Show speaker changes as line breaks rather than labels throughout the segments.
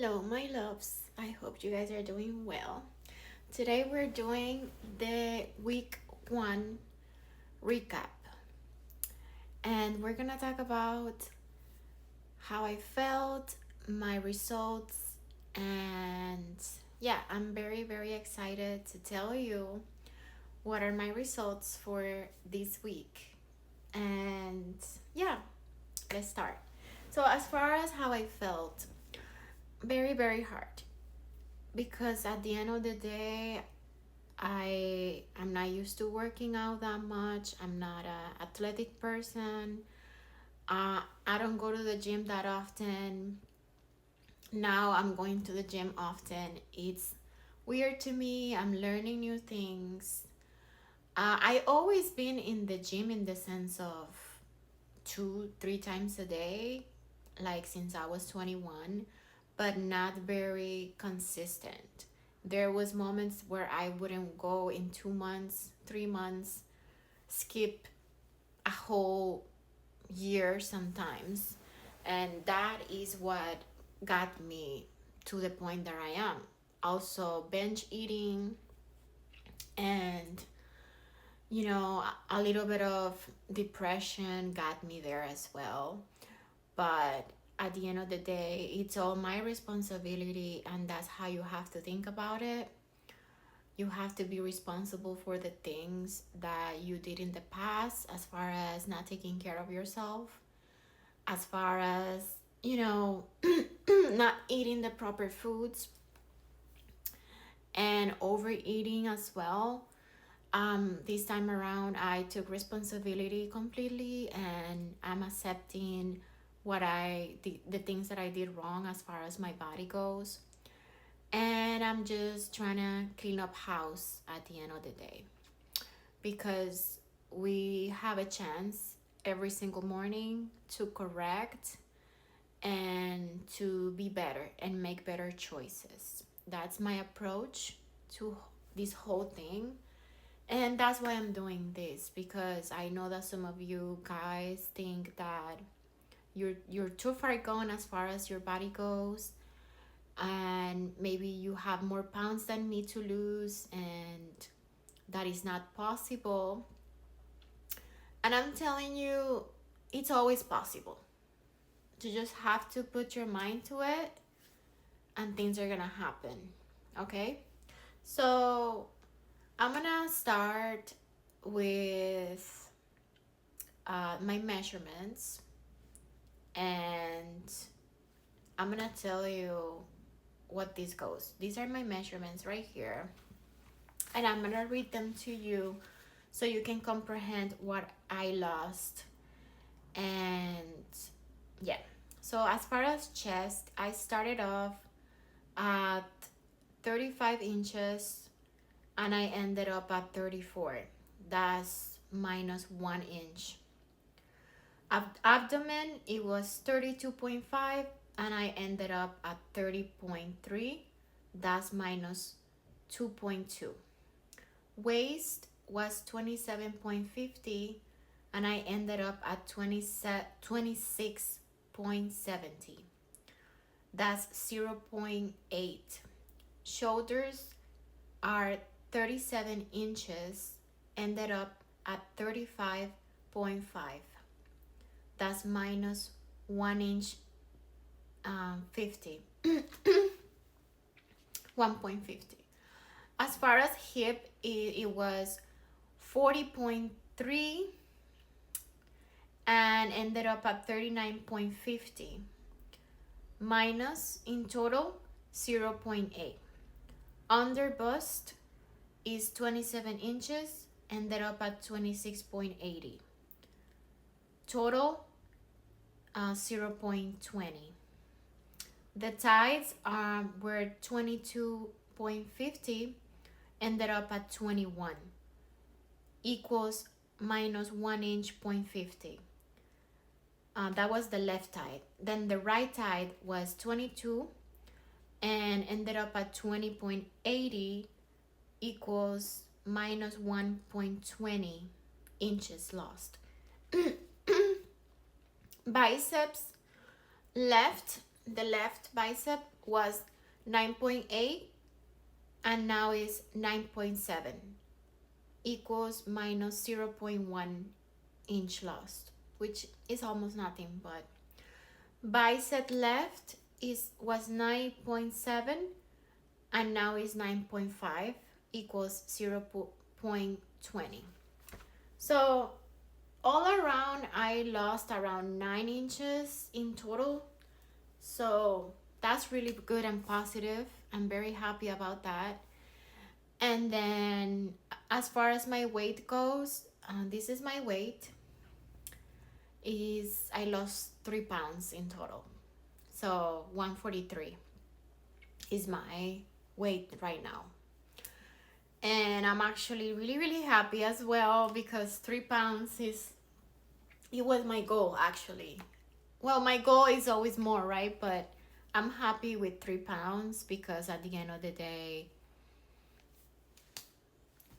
Hello, my loves. I hope you guys are doing well. Today we're doing the week one recap, and we're gonna talk about how I felt, my results, and yeah, I'm very, very excited to tell you what are my results for this week. And yeah, let's start. So, as far as how I felt, very, very hard because at the end of the day I'm not used to working out that much. I'm not a athletic person. I don't go to the gym that often. Now I'm going to the gym often. It's weird to me. I'm learning new things. I always been in the gym in the sense of 2-3 times a day, like since I was 21, but not very consistent. There was moments where I wouldn't go in 2 months, 3 months, skip a whole year sometimes. And that is what got me to the point that I am. Also, binge eating and, a little bit of depression got me there as well. But at the end of the day, it's all my responsibility, and that's how you have to think about it. You have to be responsible for the things that you did in the past, as far as not taking care of yourself, as far as, not eating the proper foods and overeating as well. This time around, I took responsibility completely, and I'm accepting the things that I did wrong as far as my body goes. And I'm just trying to clean up house at the end of the day because we have a chance every single morning to correct and to be better and make better choices. That's my approach to this whole thing. And that's why I'm doing this, because I know that some of you guys think that you're too far gone as far as your body goes, and maybe you have more pounds than me to lose, and that is not possible. And I'm telling you, it's always possible. You just have to put your mind to it, and things are gonna happen. Okay? So I'm gonna start with my measurements, and I'm gonna tell you what this goes. These are my measurements right here, and I'm gonna read them to you so you can comprehend what I lost. And yeah, so as far as chest, I started off at 35 inches and I ended up at 34. That's minus 1 inch. Abdomen, it was 32.5 and I ended up at 30.3. That's minus 2.2. Waist was 27.50 and I ended up at 26.70. That's 0.8. Shoulders are 37 inches, ended up at 35.5. That's minus 1 inch, 50. 1.50. As far as hip, it was 40.3 and ended up at 39.50. Minus in total 0.8. Under bust is 27 inches, ended up at 26.80. Total 0.20. The tides were 22.50, ended up at 21, equals minus 1 inch point 50. That was the left tide. Then the right tide was 22 and ended up at 20.80, equals minus 1.20 inches lost. Biceps, left the left bicep was 9.8 and now is 9.7 equals minus 0.1 inch lost, which is almost nothing. But bicep left was 9.7 and now is 9.5 equals 0.20. So all around I lost around 9 inches in total. So that's really good and positive. I'm very happy about that. And then as far as my weight goes, this is my weight. Is I lost 3 pounds in total. So 143 is my weight right now. And I'm actually really, really happy as well, because 3 pounds it was my goal actually. Well, my goal is always more, right? But I'm happy with 3 pounds because at the end of the day,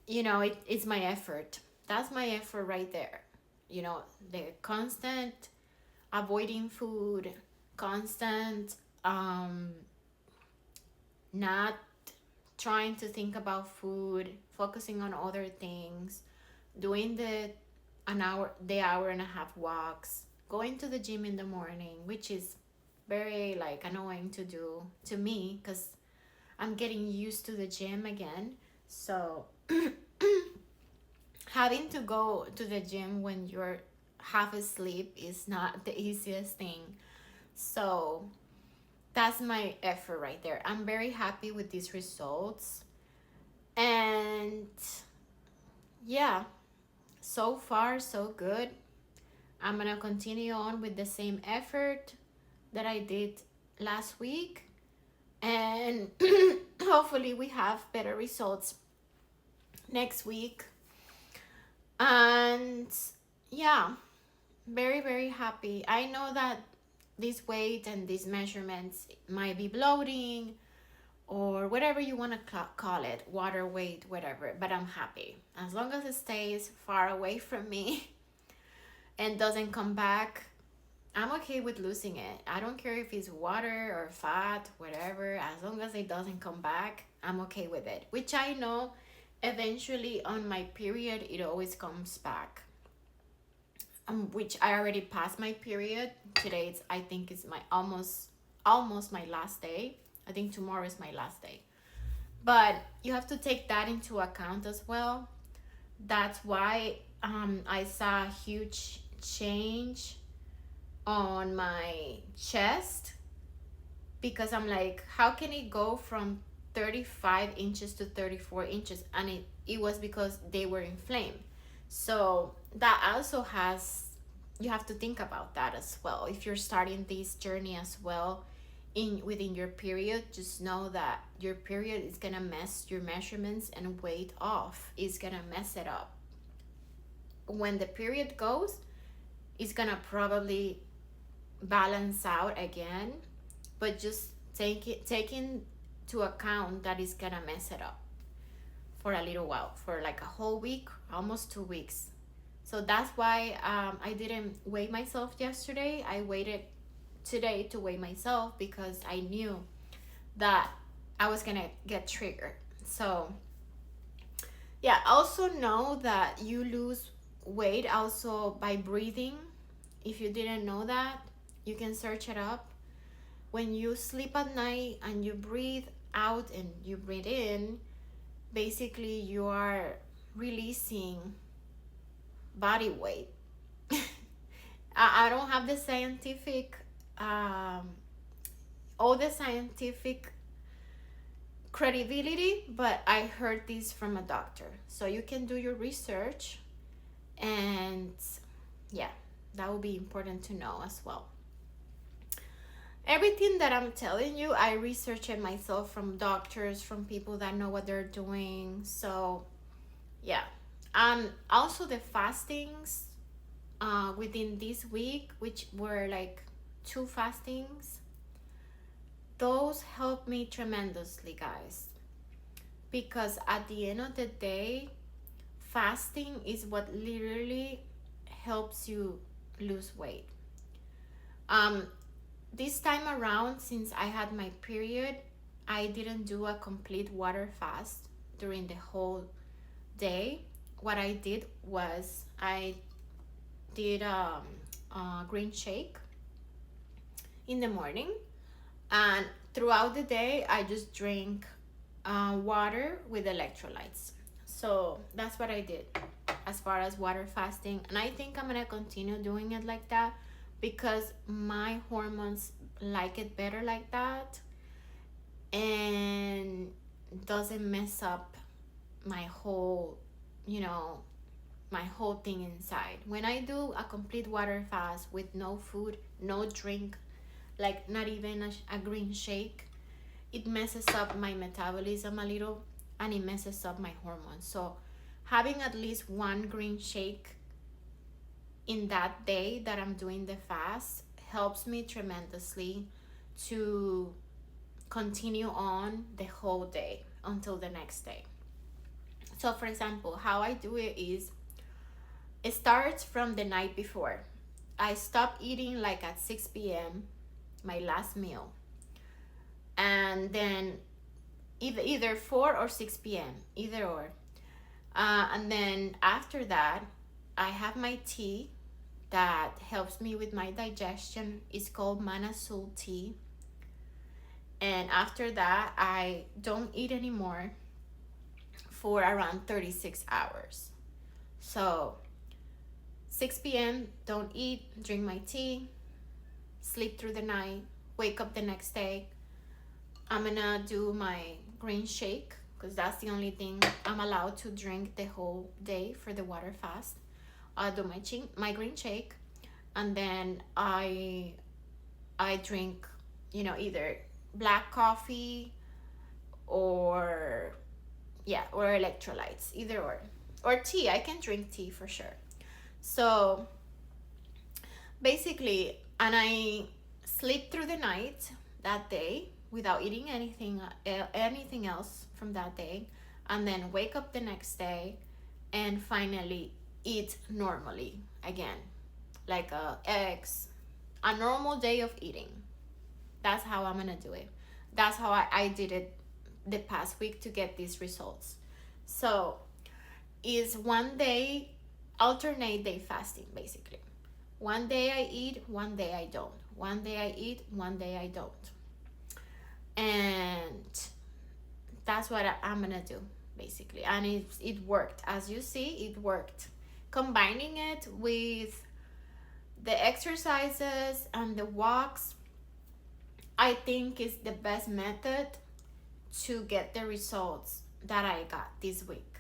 it's my effort. That's my effort right there. The constant avoiding food, constant not trying to think about food, focusing on other things, doing the hour and a half walks, going to the gym in the morning, which is very like annoying to do to me because I'm getting used to the gym again. So having to go to the gym when you're half asleep is not the easiest thing. So that's my effort right there. I'm very happy with these results. And yeah, so far so good. I'm gonna continue on with the same effort that I did last week, and hopefully we have better results next week. And yeah, very, very happy. I know that this weight and these measurements might be bloating or whatever you want to call it, water weight, whatever, but I'm happy as long as it stays far away from me and doesn't come back. I'm okay with losing it. I don't care if it's water or fat, whatever. As long as it doesn't come back, I'm okay with it. Which I know eventually on my period, it always comes back. Which I already passed my period. Today, I think it's my almost my last day. I think tomorrow is my last day. But you have to take that into account as well. That's why I saw a huge change on my chest, because I'm like, how can it go from 35 inches to 34 inches? And it was because they were inflamed. So that also you have to think about that as well. If you're starting this journey as well within your period, just know that your period is gonna mess your measurements and weight off. It's gonna mess it up. When the period goes, it's gonna probably balance out again, but just take into account that it's gonna mess it up for a little while, for like a whole week, almost 2 weeks. So that's why I didn't weigh myself yesterday. I waited today to weigh myself because I knew that I was gonna get triggered. So yeah, also know that you lose weight also by breathing. If you didn't know that, you can search it up. When you sleep at night and you breathe out and you breathe in, basically you are releasing body weight. I don't have the scientific all the scientific credibility, but I heard this from a doctor. So you can do your research, and yeah, that will be important to know as well. Everything that I'm telling you, I research it myself from doctors, from people that know what they're doing. So yeah. Also the fastings within this week, which were like 2 fastings, those helped me tremendously, guys, because at the end of the day, fasting is what literally helps you lose weight. this time around, since I had my period, I didn't do a complete water fast during the whole day. What I did was I did a green shake in the morning, and throughout the day I just drink water with electrolytes. So that's what I did as far as water fasting, and I think I'm gonna continue doing it like that because my hormones like it better like that, and doesn't mess up my whole, you know, my whole thing inside. When I do a complete water fast with no food, no drink, like not even a green shake, it messes up my metabolism a little, and it messes up my hormones. So having at least one green shake in that day that I'm doing the fast helps me tremendously to continue on the whole day until the next day. So for example, how I do it is, it starts from the night before. I stop eating like at 6 p.m., my last meal. And then either 4 or 6 p.m., either or. And then after that, I have my tea that helps me with my digestion. It's called Manasol tea. And after that, I don't eat anymore for around 36 hours. So 6 p.m., don't eat, drink my tea, sleep through the night, wake up the next day. I'm gonna do my green shake because that's the only thing I'm allowed to drink the whole day for the water fast. I'll do my green shake, and then I drink, either black coffee or electrolytes, either or tea. I can drink tea for sure. So basically, and I sleep through the night that day without eating anything else from that day, and then wake up the next day and finally eat normally again, like eggs, a normal day of eating. That's how I'm gonna do it. That's how I did it the past week to get these results. So is one day, alternate day fasting basically. One day I eat, one day I don't. One day I eat, one day I don't. And that's what I'm gonna do basically. And it worked. As you see, it worked. Combining it with the exercises and the walks, I think is the best method to get the results that I got this week.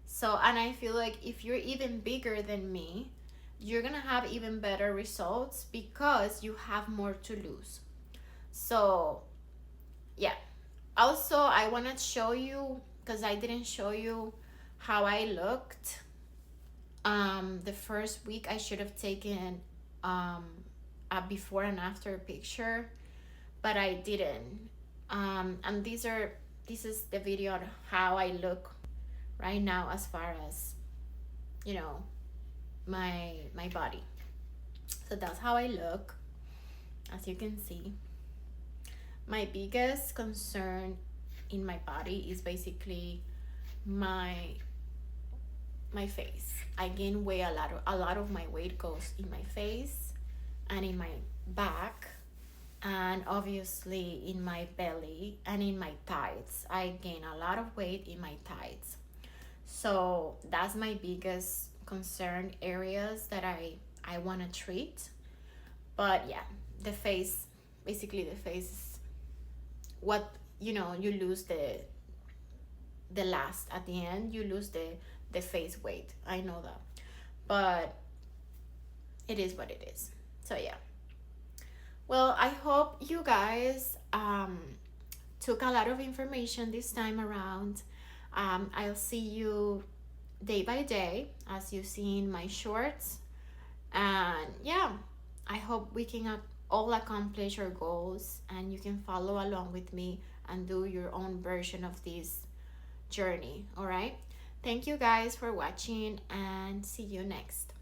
So, and I feel like if you're even bigger than me, you're gonna have even better results because you have more to lose. So yeah, also I want to show you, because I didn't show you how I looked the first week. I should have taken a before and after picture, but I didn't. And this is the video of how I look right now as far as my body. So that's how I look. As you can see, my biggest concern in my body is basically my face. I gain weight a lot of my weight goes in my face and in my back, and obviously in my belly and in my thighs. I gain a lot of weight in my thighs. So that's my biggest concern areas that I want to treat. But yeah, the face, basically the face is what, you lose the last at the end. You lose the face weight. I know that, but it is what it is. So yeah, well, I hope you guys took a lot of information this time around. I'll see you day by day as you see in my shorts, and yeah, I hope we can all accomplish our goals, and you can follow along with me and do your own version of this journey. All right, thank you guys for watching, and see you next.